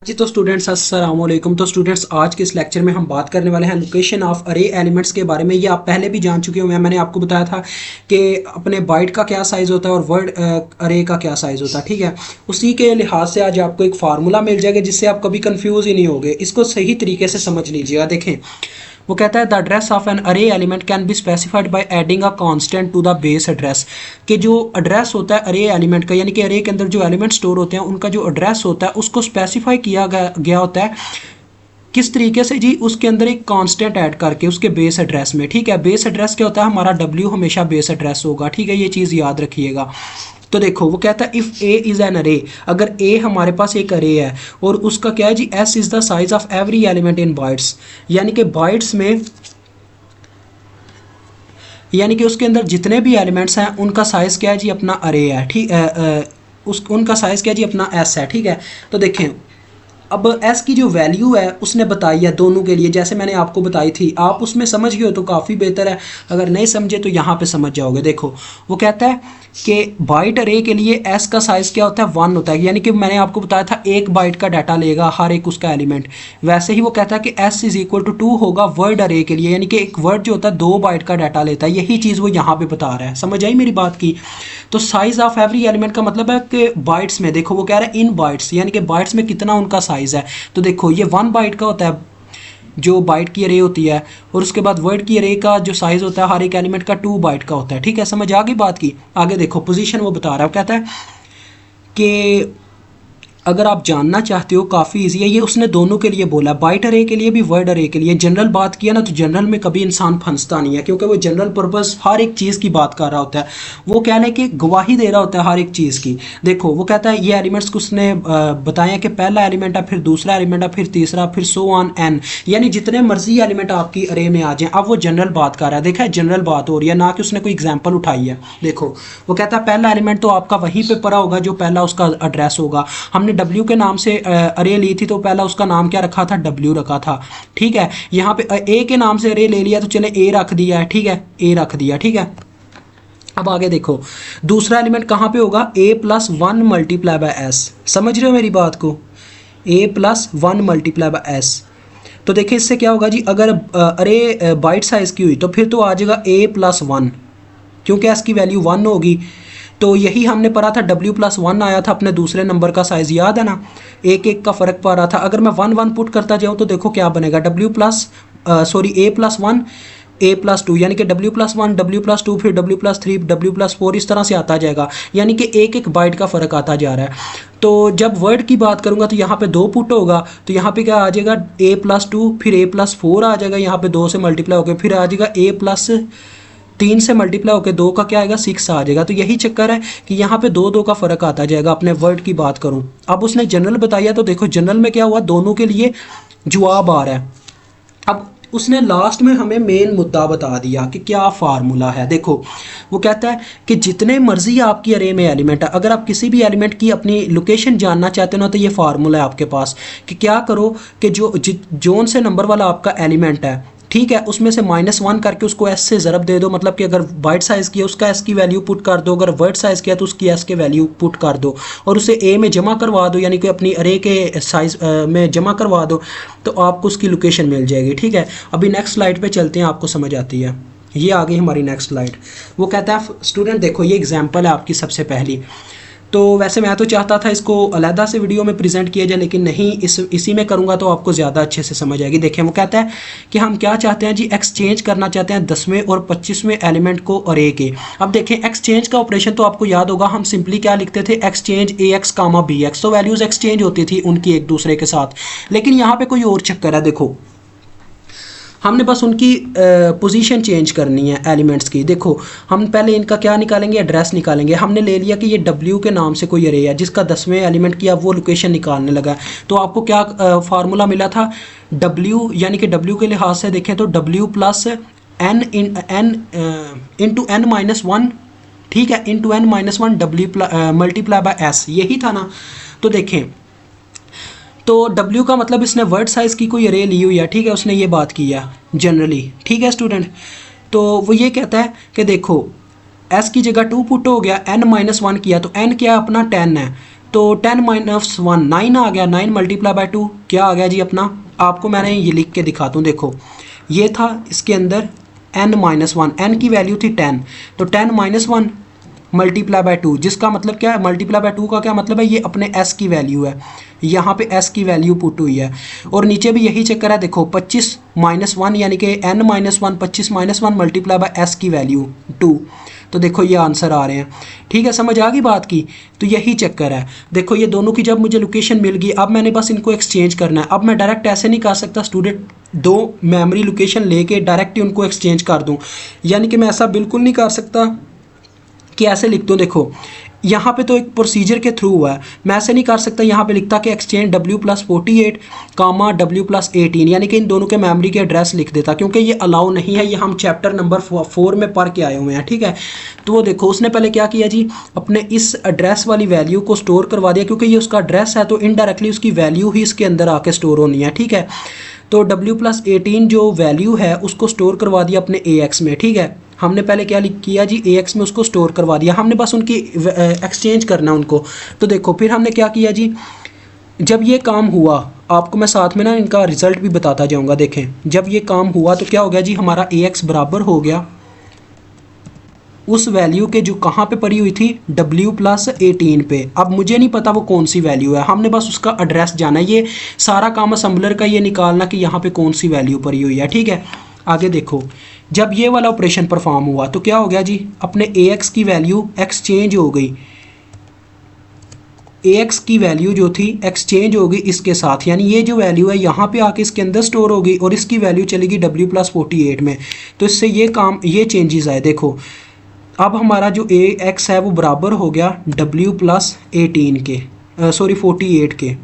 जी तो स्टूडेंट्स अस्सलाम वालेकुम। तो स्टूडेंट्स आज के इस लेक्चर में हम बात करने वाले हैं लोकेशन ऑफ अरे एलिमेंट्स के बारे में। ये आप पहले भी जान चुके होंगे। मैंने आपको बताया था कि अपने बाइट का क्या साइज़ होता है और वर्ड अरे का क्या साइज़ होता है। ठीक है, उसी के लिहाज से आज आपको एक फार्मूला मिल जाएगा जिससे आप कभी कंफ्यूज ही नहीं होगे। इसको सही तरीके से समझ लीजिएगा। देखें, वो कहता है the address of an array element can be specified by adding a constant to the base address. कि जो एड्रेस होता है अरे एलिमेंट का, यानी कि अरे के अंदर जो एलिमेंट स्टोर होते हैं उनका जो एड्रेस होता है उसको स्पेसिफाई किया गया होता है। किस तरीके से जी? उसके अंदर एक कांस्टेंट ऐड करके उसके बेस एड्रेस में। ठीक है, बेस एड्रेस क्या होता है? हमारा W हमेशा बेस एड्रेस होगा। ठीक है, ये चीज़ याद रखिएगा। तो देखो वो कहता है इफ़ ए इज़ एन अरे, अगर ए हमारे पास एक अरे है और उसका क्या है जी, S is the size of every element in bytes, यानी कि बाइट्स में, यानी कि उसके अंदर जितने भी एलिमेंट्स हैं उनका साइज़ क्या है जी, अपना अरे है। ठीक है, उस उनका साइज़ क्या है जी, अपना एस है। ठीक है, तो देखें अब एस की जो वैल्यू है उसने बताई है दोनों के लिए, जैसे मैंने आपको बताई थी। आप उसमें समझ गए हो तो काफ़ी बेहतर है, अगर नहीं समझे तो यहाँ पे समझ जाओगे। देखो वो कहता है कि बाइट अरे के लिए एस का साइज़ क्या होता है, 1 होता है। यानी कि मैंने आपको बताया था एक बाइट का डाटा लेगा हर एक उसका एलिमेंट। वैसे ही वो कहता है कि एस इज़ इक्वल टू 2 होगा वर्ड अरे के लिए, यानी कि एक वर्ड जो होता है 2 बाइट का डाटा लेता है। यही चीज़ वो यहाँ पे बता रहा है। समझ आई मेरी बात की? तो साइज़ ऑफ एवरी एलिमेंट का मतलब है कि बाइट्स में, देखो वो कह रहा है इन बाइट्स, यानी कि बाइट्स में कितना उनका साइज़ है। तो देखो ये 1 बाइट का होता है जो बाइट की अरे होती है, और उसके बाद वर्ड की अरे का जो साइज़ होता है हर एक एलिमेंट का 2 बाइट का होता है। ठीक है, समझ आ गई बात की? आगे देखो पोजीशन वो बता रहा है, कहता है कि अगर आप जानना चाहते हो काफ़ी इजी है ये, उसने दोनों के लिए बोला, बाइट अरे के लिए भी वर्ड अरे के लिए। जनरल बात किया ना तो जनरल में कभी इंसान फंसता नहीं है, क्योंकि वो जनरल पर्पस हर एक चीज़ की बात कर रहा होता है। वो कहने की गवाही दे रहा होता है हर एक चीज़ की। देखो वो कहता है ये एलिमेंट्स को उसने बताया कि पहला एलिमेंट है, फिर दूसरा एलिमेंट है, फिर तीसरा, फिर सो ऑन एन, यानी जितने मर्जी एलिमेंट आपकी अरे में आ जाए। अब वो जनरल बात कर रहा है। देखा है, जनरल बात हो रही है, ना कि उसने कोई एग्जाम्पल उठाई है। देखो वो कहता है पहला एलिमेंट तो आपका वहीं पे पड़ा होगा जो पहला उसका एड्रेस होगा। हमने W के नाम से अरे ली थी तो पहला उसका नाम क्या रखा था, W रखा था। ठीक है, यहाँ पे A के नाम से अरे ले लिया तो चले A रख दिया है। ठीक है, A रख दिया। ठीक है, अब आगे देखो दूसरा एलिमेंट कहाँ पे होगा, A+1 मल्टीप्लाई बाय S। समझ रहे हो मेरी बात को? A+1 multiply by S। तो देखिए इससे क्या होगा जी, अगर अरे बाइट साइज की हुई तो फिर तो आ जाएगा A+1, क्योंकि S की वैल्यू 1 होगी। तो यही हमने पढ़ा था, W+1 आया था अपने दूसरे नंबर का साइज़, याद है ना? एक एक का फ़र्क पा रहा था। अगर मैं 1 1 पुट करता जाऊँ तो देखो क्या बनेगा, A+1 A+2, यानी कि W+1 W+2 फिर W+3 W+4 इस तरह से आता जाएगा, यानी कि एक एक बाइट का फ़र्क आता जा रहा है। तो जब वर्ड की बात करूँगा तो यहाँ पे 2 पुट होगा, तो यहाँ पे क्या आ जाएगा, A+2 फिर A+4 आ जाएगा, यहाँ पे 2 से मल्टीप्लाई होकर फिर आ जाएगा A+3 से मल्टीप्लाई होकर 2 का क्या आएगा, 6 आ जाएगा। तो यही चक्कर है कि यहाँ पे 2 का फ़र्क आता जाएगा। अपने वर्ड की बात करूँ, अब उसने जनरल बताया तो देखो जनरल में क्या हुआ, दोनों के लिए जवाब आ रहा है। अब उसने लास्ट में हमें मेन मुद्दा बता दिया कि क्या फार्मूला है। देखो वो कहता है कि जितने मर्जी आपकी अरे में एलिमेंट है, अगर आप किसी भी एलिमेंट की अपनी लोकेशन जानना चाहते हो ना तो ये फार्मूला है आपके पास कि क्या करो कि जोन से नंबर वाला आपका एलिमेंट है, ठीक है, उसमें से -1 करके उसको S से ज़रब दे दो। मतलब कि अगर बाइट साइज़ किया उसका S की वैल्यू पुट कर दो, अगर वर्ड साइज़ किया तो उसकी S के वैल्यू पुट कर दो और उसे A में जमा करवा दो, यानी कि अपनी अरे के साइज़ में जमा करवा दो, तो आपको उसकी लोकेशन मिल जाएगी। ठीक है, अभी नेक्स्ट स्लाइड पे चलते हैं, आपको समझ आती है। ये आ गई हमारी नेक्स्ट स्लाइड। वो कहता है स्टूडेंट देखो ये एग्जाम्पल है आपकी सबसे पहली। तो वैसे मैं तो चाहता था इसको अलहदा से वीडियो में प्रेजेंट किया जाए, लेकिन नहीं, इसी में करूँगा तो आपको ज़्यादा अच्छे से समझ आएगी। देखें वो कहता है कि हम क्या चाहते हैं जी, एक्सचेंज करना चाहते हैं 10वें और 25वें एलिमेंट को अरे के। अब देखें एक्सचेंज का ऑपरेशन तो आपको याद होगा, हम सिंपली क्या लिखते थे, एक्सचेंज AX, BX, तो वैल्यूज़ एक्सचेंज होती थी उनकी एक दूसरे के साथ। लेकिन यहाँ पर कोई और चक्कर है। देखो हमने बस उनकी पोजीशन चेंज करनी है एलिमेंट्स की। देखो हम पहले इनका क्या निकालेंगे, एड्रेस निकालेंगे। हमने ले लिया कि ये W के नाम से कोई अरे है जिसका 10वें एलिमेंट की अब वो लोकेशन निकालने लगा। तो आपको क्या फार्मूला मिला था, W, यानी कि W के लिहाज से देखें तो W+N इंटू N-1, ठीक है, into N-1 W multiply by S, यही था ना? तो देखें तो W का मतलब इसने वर्ड साइज़ की कोई अरे ली हुई है। ठीक है, उसने ये बात की है जनरली। ठीक है स्टूडेंट, तो वो ये कहता है कि देखो S की जगह 2 पुट हो गया, N-1 किया तो N क्या अपना 10 है, तो 10 माइनस 1 9 आ गया, 9 मल्टीप्लाई बाय 2 क्या आ गया जी अपना, आपको मैंने ये लिख के दिखाता हूँ। देखो ये था इसके अंदर n माइनस 1, n की वैल्यू थी 10, तो 10 माइनस 1 मल्टीप्लाई बाय 2, जिसका मतलब क्या है, मल्टीप्लाई बाय 2 का क्या मतलब है, ये अपने s की वैल्यू है, यहाँ पे s की वैल्यू पुट हुई है। और नीचे भी यही चक्कर है, देखो 25 माइनस 1 यानी कि n minus 1, 25 minus 1 multiply by s की वैल्यू 2, तो देखो ये आंसर आ रहे हैं। ठीक है, समझ आ गई बात की, तो यही चक्कर है। देखो ये दोनों की जब मुझे लोकेशन मिल गई, अब मैंने बस इनको एक्सचेंज करना है। अब मैं डायरेक्ट ऐसे नहीं कर सकता स्टूडेंट, दो मेमोरी लोकेशन लेके डायरेक्ट ही उनको एक्सचेंज कर दूं, यानी कि मैं ऐसा बिल्कुल नहीं कर सकता कि ऐसे लिख दूं। देखो यहाँ पे तो एक प्रोसीजर के थ्रू हुआ है, मैं ऐसे नहीं कर सकता यहाँ पे लिखता कि एक्सचेंज W+48 कामा W+18, यानी कि इन दोनों के मेमोरी के एड्रेस लिख देता, क्योंकि ये अलाउ नहीं है, ये हम चैप्टर नंबर 4 में पढ़ के आए हुए हैं। ठीक है, तो वो देखो उसने पहले क्या किया जी, अपने इस एड्रेस वाली वैल्यू को स्टोर करवा दिया, क्योंकि ये उसका एड्रेस है तो इनडायरेक्टली उसकी वैल्यू ही इसके अंदर आके स्टोर होनी है। ठीक है, तो W+18 जो वैल्यू है उसको स्टोर करवा दिया अपने AX में। ठीक है, हमने पहले क्या किया जी, AX में उसको स्टोर करवा दिया, हमने बस उनकी एक्सचेंज करना उनको। तो देखो फिर हमने क्या किया जी, जब ये काम हुआ, आपको मैं साथ में ना इनका रिजल्ट भी बताता जाऊंगा। देखें जब ये काम हुआ तो क्या हो गया जी, हमारा AX बराबर हो गया उस वैल्यू के जो कहाँ पे पड़ी हुई थी, W+18 पे। अब मुझे नहीं पता वो कौन सी वैल्यू है, हमने बस उसका एड्रेस जाना है। ये सारा काम असेंबलर का ये निकालना कि यहाँ पे कौन सी वैल्यू पड़ी हुई है। ठीक है, आगे देखो जब ये वाला ऑपरेशन परफॉर्म हुआ तो क्या हो गया जी, अपने AX की वैल्यू एक्सचेंज हो गई, AX की वैल्यू जो थी एक्सचेंज हो गई इसके साथ, यानी ये जो वैल्यू है यहाँ पे आके इसके अंदर स्टोर हो गई और इसकी वैल्यू चलेगी W+48 में। तो इससे ये काम, ये चेंजेस आए। देखो अब हमारा जो AX है वो बराबर हो गया W+18 के, 48 के,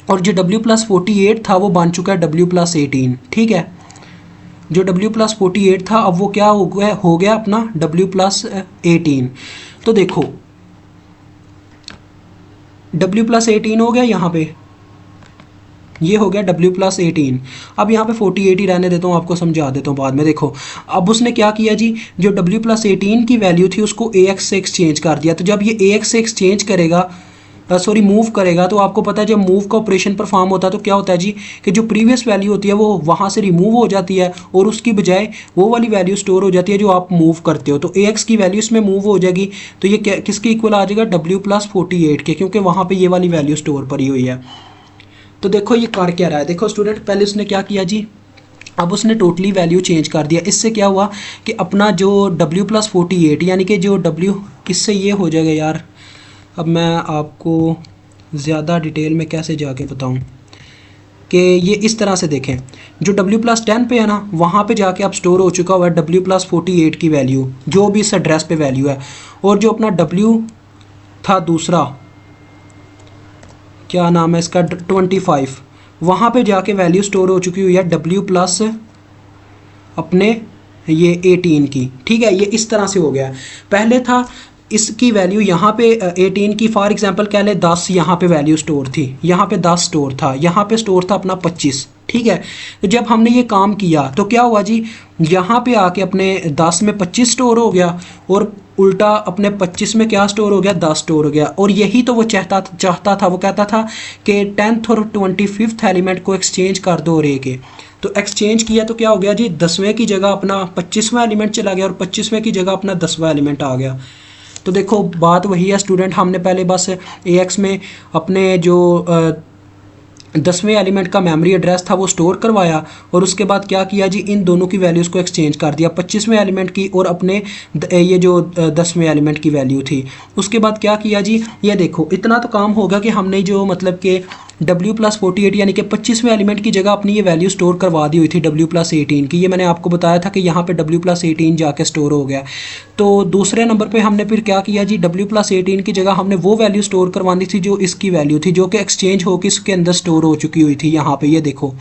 और जो W+48 था वो बन चुका है W+18। ठीक है, जो W+48 था अब वो क्या हो गया अपना W+18। तो देखो W+18 हो गया, यहाँ पे ये हो गया W+18। अब यहाँ पे 48 ही रहने देता हूँ, आपको समझा देता हूँ बाद में। देखो अब उसने क्या किया जी, जो W+18 की वैल्यू थी उसको AX से एक्सचेंज कर दिया। तो जब ये AX से एक्सचेंज करेगा, मूव करेगा, तो आपको पता है जब मूव का ऑपरेशन परफॉर्म होता है तो क्या होता है जी, कि जो प्रीवियस वैल्यू होती है वो वहाँ से रिमूव हो जाती है और उसकी बजाय वो वाली वैल्यू स्टोर हो जाती है जो आप मूव करते हो। तो AX की वैल्यू इसमें मूव हो जाएगी, तो ये किसके इक्वल आ जाएगा, W+48 के, क्योंकि वहाँ पर ये वाली वैल्यू स्टोर पड़ी हुई है। तो देखो ये कर क्या रहा है, देखो स्टूडेंट पहले उसने क्या किया जी, अब उसने टोटली वैल्यू चेंज कर दिया। इससे क्या हुआ कि अपना जो W+48 यानी कि जो W, इससे ये हो जाएगा यार, अब मैं आपको ज़्यादा डिटेल में कैसे जाके बताऊं कि ये इस तरह से देखें, जो W+10 पे है ना वहाँ पे जाके अब स्टोर हो चुका हुआ है W+48 की वैल्यू, जो भी इस एड्रेस पे वैल्यू है। और जो अपना W था दूसरा, क्या नाम है इसका, 25, वहाँ पे जाके वैल्यू स्टोर हो चुकी हुई है W+ अपने ये 18 की। ठीक है, ये इस तरह से हो गया। पहले था इसकी वैल्यू यहाँ पे 18 की, फॉर एग्जांपल कह ले 10 यहाँ पे वैल्यू स्टोर थी, यहाँ पे 10 स्टोर था, यहाँ पे स्टोर था अपना 25। ठीक है, तो जब हमने ये काम किया तो क्या हुआ जी, यहाँ पे आके अपने 10 में 25 स्टोर हो गया और उल्टा अपने 25 में क्या स्टोर हो गया, 10 स्टोर हो गया। और यही तो वो चाहता था, वो कहता था कि 10th और 25th एलिमेंट को एक्सचेंज कर दो रे के। तो एक्सचेंज किया तो क्या हो गया जी, 10वें की जगह अपना 25वां एलिमेंट चला गया और 25वें की जगह अपना 10वां एलिमेंट आ गया। तो देखो बात वही है स्टूडेंट, हमने पहले बस AX में अपने जो 10वें एलिमेंट का मेमोरी एड्रेस था वो स्टोर करवाया और उसके बाद क्या किया जी, इन दोनों की वैल्यूज़ को एक्सचेंज कर दिया, 25वें एलिमेंट की और अपने ये जो 10वें एलिमेंट की वैल्यू थी। उसके बाद क्या किया जी, ये देखो इतना तो काम होगा कि हमने जो मतलब कि W+48 यानी कि 25वें एलिमेंट की जगह अपनी ये वैल्यू स्टोर करवा दी हुई थी W+18 की। ये मैंने आपको बताया था कि यहाँ पे W+18 जाके स्टोर हो गया। तो दूसरे नंबर पे हमने फिर क्या किया जी, W+18 की जगह हमने वो वैल्यू स्टोर करवानी थी जो इसकी वैल्यू थी, जो कि एक्सचेंज होकर इसके अंदर स्टोर हो चुकी हुई थी। यहाँ पे ये देखो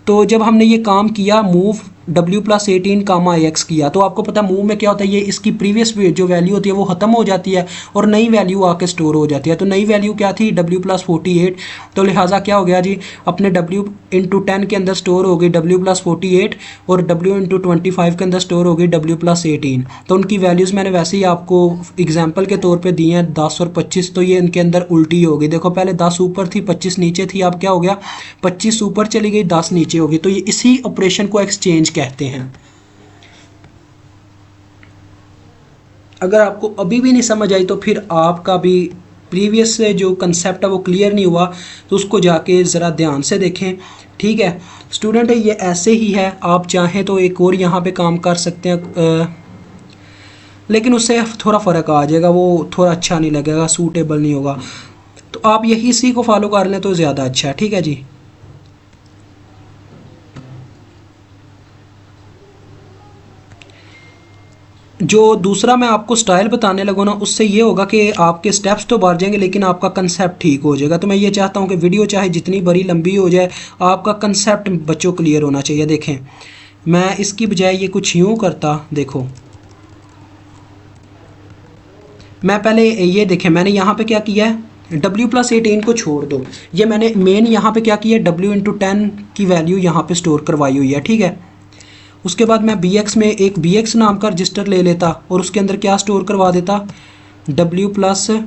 तो जब हमने ये काम किया मूव W+18 कामा AX किया, तो आपको पता मूव में क्या होता है, ये इसकी प्रीवियस जो वैल्यू होती है वो ख़त्म हो जाती है और नई वैल्यू आके स्टोर हो जाती है। तो नई वैल्यू क्या थी, W+48। तो लिहाजा क्या हो गया जी, अपने W×10 के अंदर स्टोर हो गई W+48 और W×25 के अंदर स्टोर हो गई W+18। तो उनकी वैल्यूज़ मैंने वैसे ही आपको एग्जाम्पल के तौर पर दी हैं 10 और 25। तो ये इनके अंदर उल्टी हो गई, देखो पहले 10 ऊपर थी 25 नीचे थी, अब क्या हो गया 25 ऊपर चली गई 10 नीचे हो गई। तो ये इसी ऑपरेशन को एक्सचेंज कहते हैं। अगर आपको अभी भी नहीं समझ आई तो फिर आपका भी प्रीवियस से जो कंसेप्ट है वो क्लियर नहीं हुआ, तो उसको जाके ज़रा ध्यान से देखें। ठीक है स्टूडेंट, ये ऐसे ही है, आप चाहें तो एक और यहाँ पे काम कर सकते हैं, लेकिन उससे थोड़ा फ़र्क आ जाएगा, वो थोड़ा अच्छा नहीं लगेगा, सूटेबल नहीं होगा। तो आप यही इसी को फॉलो कर लें तो ज़्यादा अच्छा है। ठीक है जी। जो दूसरा मैं आपको स्टाइल बताने लगा ना, उससे ये होगा कि आपके स्टेप्स तो बढ़ जाएंगे लेकिन आपका कंसेप्ट ठीक हो जाएगा। तो मैं ये चाहता हूँ कि वीडियो चाहे जितनी बड़ी लंबी हो जाए, आपका कंसेप्ट बच्चों क्लियर होना चाहिए। देखें मैं इसकी बजाय ये कुछ यूँ करता, देखो मैं पहले ये देखें मैंने यहाँ पे क्या किया है, W+18 को छोड़ दो, ये मैंने मेन यहाँ पे क्या किया है, W×10 की वैल्यू यहाँ पे स्टोर करवाई हुई है। ठीक है, उसके बाद मैं BX में एक BX नाम का रजिस्टर ले लेता और उसके अंदर क्या स्टोर करवा देता, W+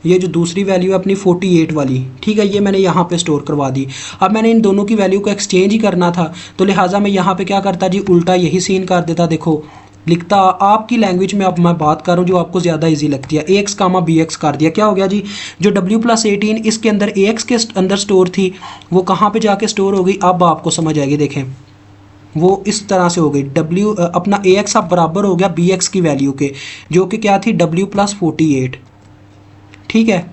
ये जो दूसरी वैल्यू है अपनी 48 वाली। ठीक है, ये मैंने यहाँ पे स्टोर करवा दी। अब मैंने इन दोनों की वैल्यू को एक्सचेंज ही करना था, तो लिहाजा मैं यहाँ पे क्या करता जी, उल्टा यही सीन कर देता। देखो लिखता आपकी लैंग्वेज में, अब मैं बात कर रहा हूँ जो आपको ज़्यादा इजी लगती है, AX कामा BX कर दिया। क्या हो गया जी, जो W+18 इसके अंदर AX के अंदर स्टोर थी वो कहाँ पे जाके स्टोर हो गई, अब आपको समझ आएगी। देखें वो इस तरह से हो गई, अपना AX अब बराबर हो गया BX की वैल्यू के, जो कि क्या थी W+48। ठीक है,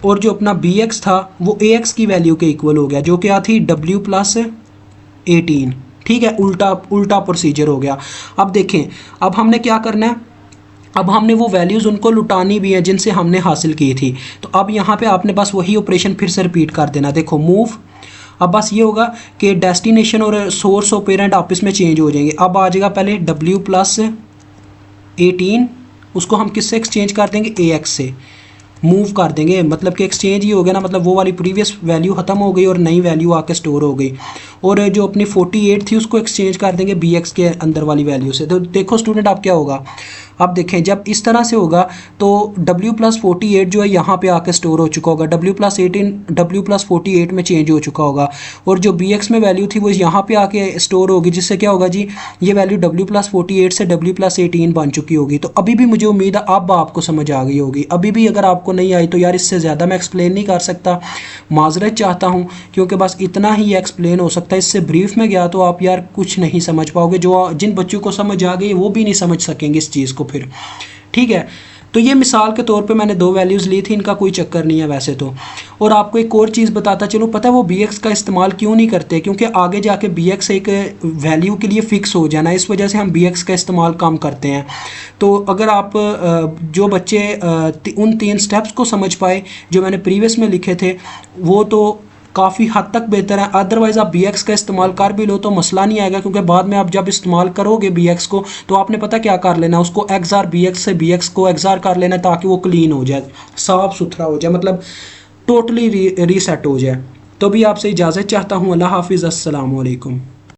और जो अपना BX था वो AX की वैल्यू के इक्वल हो गया, जो क्या थी W+18। ठीक है, उल्टा प्रोसीजर हो गया। अब देखें अब हमने क्या करना है, अब हमने वो वैल्यूज़ उनको लुटानी भी है जिनसे हमने हासिल की थी। तो अब यहाँ पे आपने बस वही ऑपरेशन फिर से रिपीट कर देना। देखो मूव, अब बस ये होगा कि डेस्टिनेशन और सोर्स और पेरेंट आपस में चेंज हो जाएंगे। अब आ जाएगा पहले W+18, उसको हम किससे एक्सचेंज कर देंगे, AX से मूव कर देंगे, मतलब कि एक्सचेंज ही हो गया ना, मतलब वो वाली प्रीवियस वैल्यू ख़त्म हो गई और नई वैल्यू आके स्टोर हो गई। और जो अपनी 48 थी उसको एक्सचेंज कर देंगे BX के अंदर वाली वैल्यू से। तो देखो स्टूडेंट अब क्या होगा, अब देखें जब इस तरह से होगा तो W+48 जो है यहाँ पे आके स्टोर हो चुका होगा, W+18 W+48 में चेंज हो चुका होगा, और जो BX में वैल्यू थी वो यहाँ पे आके स्टोर होगी, जिससे क्या होगा जी, ये वैल्यू W+48 से W+18 बन चुकी होगी। तो अभी भी मुझे उम्मीद है अब आपको समझ आ गई होगी। अभी भी अगर आपको नहीं आई तो यार इससे ज़्यादा मैं एक्सप्लेन नहीं कर सकता, माजरत चाहता हूँ, क्योंकि बस इतना ही एक्सप्लेन हो सकता है। इससे ब्रीफ में गया तो आप यार कुछ नहीं समझ पाओगे, जो जिन बच्चों को समझ आ गई वो भी नहीं समझ सकेंगे इस चीज़ को फिर। ठीक है, तो ये मिसाल के तौर पे मैंने दो वैल्यूज़ ली थी, इनका कोई चक्कर नहीं है वैसे तो। और आपको एक और चीज़ बताता चलो, पता है वो BX का इस्तेमाल क्यों नहीं करते, क्योंकि आगे जाके BX एक वैल्यू के लिए फ़िक्स हो जाना, इस वजह से हम BX का इस्तेमाल कम करते हैं। तो अगर आप जो बच्चे उन 3 स्टेप्स को समझ पाए जो मैंने प्रीवियस में लिखे थे, वो तो काफ़ी हद तक बेहतर है। अदरवाइज़ आप BX का इस्तेमाल कर भी लो तो मसला नहीं आएगा, क्योंकि बाद में आप जब इस्तेमाल करोगे BX को तो आपने पता क्या कर लेना, उसको XOR BX से BX को XOR कर लेना ताकि वो क्लीन हो जाए, साफ़ सुथरा हो जाए, मतलब टोटली रीसेट हो जाए। तो भी आपसे इजाज़त चाहता हूँ। अल्लाह हाफिज़, अस्सलाम वालेकुम।